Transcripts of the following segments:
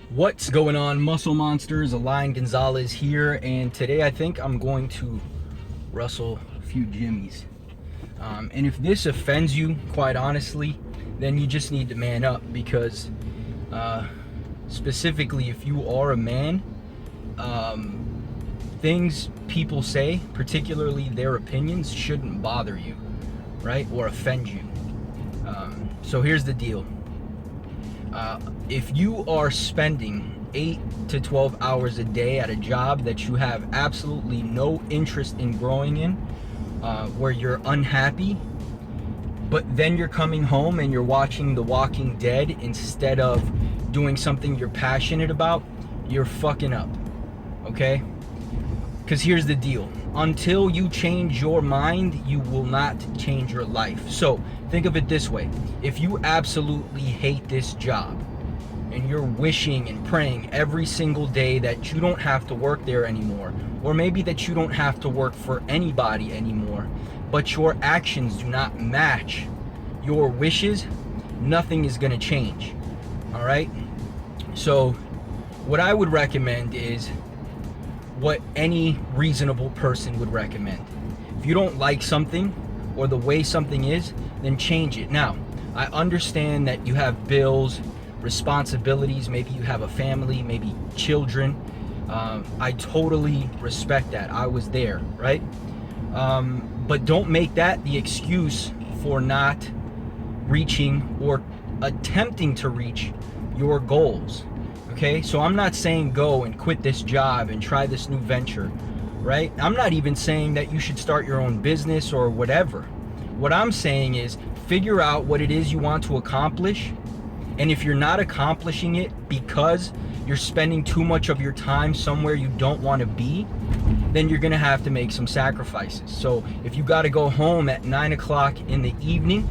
What's going on, Muscle Monsters? Alain Gonzalez here, and today I think I'm going to rustle a few jimmies. And if this offends you, quite honestly, then you just need to man up because specifically if you are a man, things people say, particularly their opinions, shouldn't bother you, right? Or offend you. So here's the deal. If you are spending 8 to 12 hours a day at a job that you have absolutely no interest in growing in, where you're unhappy, but then you're coming home and you're watching The Walking Dead instead of doing something you're passionate about, you're fucking up, okay? Because here's the deal. Until you change your mind, you will not change your life. So think of it this way. If you absolutely hate this job and you're wishing and praying every single day that you don't have to work there anymore, or maybe that you don't have to work for anybody anymore, but your actions do not match your wishes, nothing is going to change. All right? So what I would recommend is what any reasonable person would recommend. If you don't like something or the way something is, then change it. Now, I understand that you have bills, responsibilities, maybe you have a family, maybe children. I totally respect that. I was there, right? But don't make that the excuse for not reaching or attempting to reach your goals. Okay, so I'm not saying go and quit this job and try this new venture, right? I'm not even saying that you should start your own business or whatever. What I'm saying is figure out what it is you want to accomplish. And if you're not accomplishing it because you're spending too much of your time somewhere you don't want to be, then you're going to have to make some sacrifices. So if you got to go home at 9 o'clock in the evening,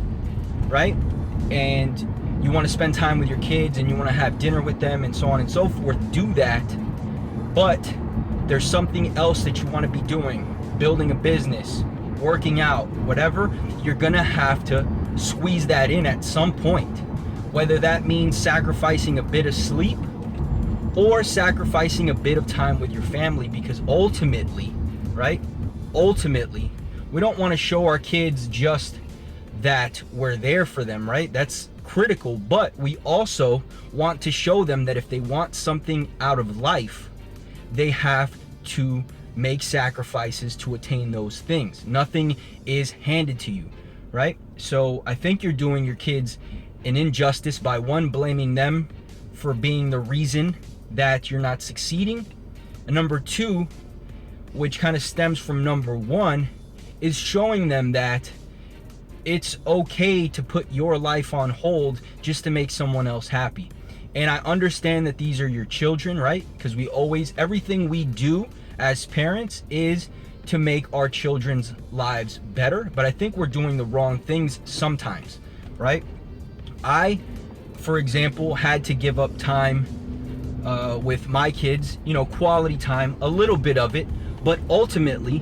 right? And you want to spend time with your kids and you want to have dinner with them and so on and so forth, do that. But there's something else that you want to be doing, building a business, working out, whatever, you're going to have to squeeze that in at some point. Whether that means sacrificing a bit of sleep or sacrificing a bit of time with your family, because ultimately, right? Ultimately, we don't want to show our kids just that we're there for them, right? That's critical, but we also want to show them that if they want something out of life, they have to make sacrifices to attain those things. Nothing is handed to you, right? So I think you're doing your kids an injustice by one, blaming them for being the reason that you're not succeeding, and number two, which kind of stems from number one, is showing them that it's okay to put your life on hold just to make someone else happy. And I understand that these are your children, right? Because everything we do as parents is to make our children's lives better. But I think we're doing the wrong things sometimes, right? I, for example, had to give up time with my kids, quality time, a little bit of it. But ultimately,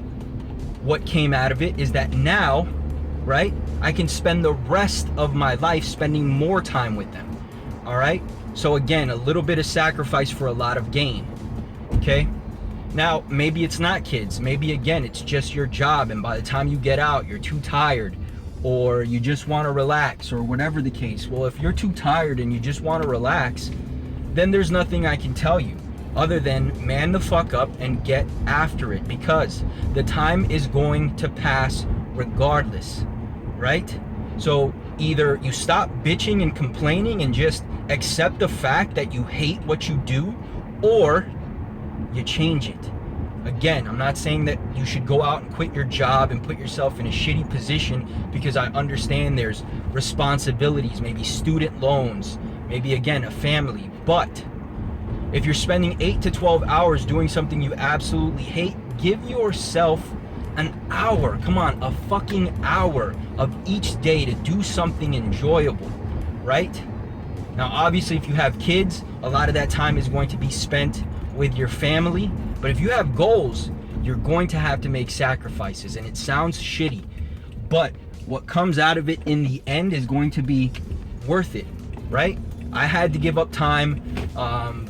what came out of it is that now, right, I can spend the rest of my life spending more time with them. All right? So again, a little bit of sacrifice for a lot of gain. Okay? Now, maybe it's not kids. Maybe again, it's just your job, and by the time you get out, you're too tired, or you just want to relax, or whatever the case. Well, if you're too tired and you just want to relax, then there's nothing I can tell you other than man the fuck up and get after it, because the time is going to pass regardless. Right? So either you stop bitching and complaining and just accept the fact that you hate what you do, or you change it. Again, I'm not saying that you should go out and quit your job and put yourself in a shitty position, because I understand there's responsibilities, maybe student loans, maybe again a family. But if you're spending 8 to 12 hours doing something you absolutely hate, give yourself an hour, come on, a fucking hour of each day to do something enjoyable, right? Now, obviously, if you have kids, a lot of that time is going to be spent with your family. But if you have goals, you're going to have to make sacrifices. And it sounds shitty, but what comes out of it in the end is going to be worth it, right? I had to give up time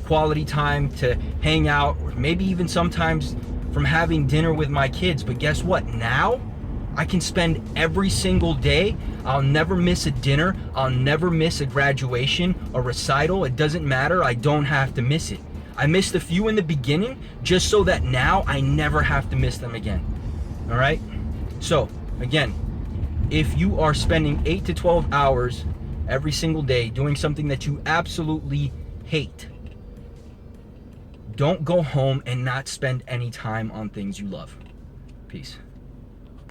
quality time to hang out, or maybe even sometimes from having dinner with my kids. But guess what? Now I can spend every single day. I'll never miss a dinner. I'll never miss a graduation, a recital. It doesn't matter. I don't have to miss it. I missed a few in the beginning just so that now I never have to miss them again. All right? So, again, if you are spending 8 to 12 hours every single day doing something that you absolutely hate, don't go home and not spend any time on things you love. Peace.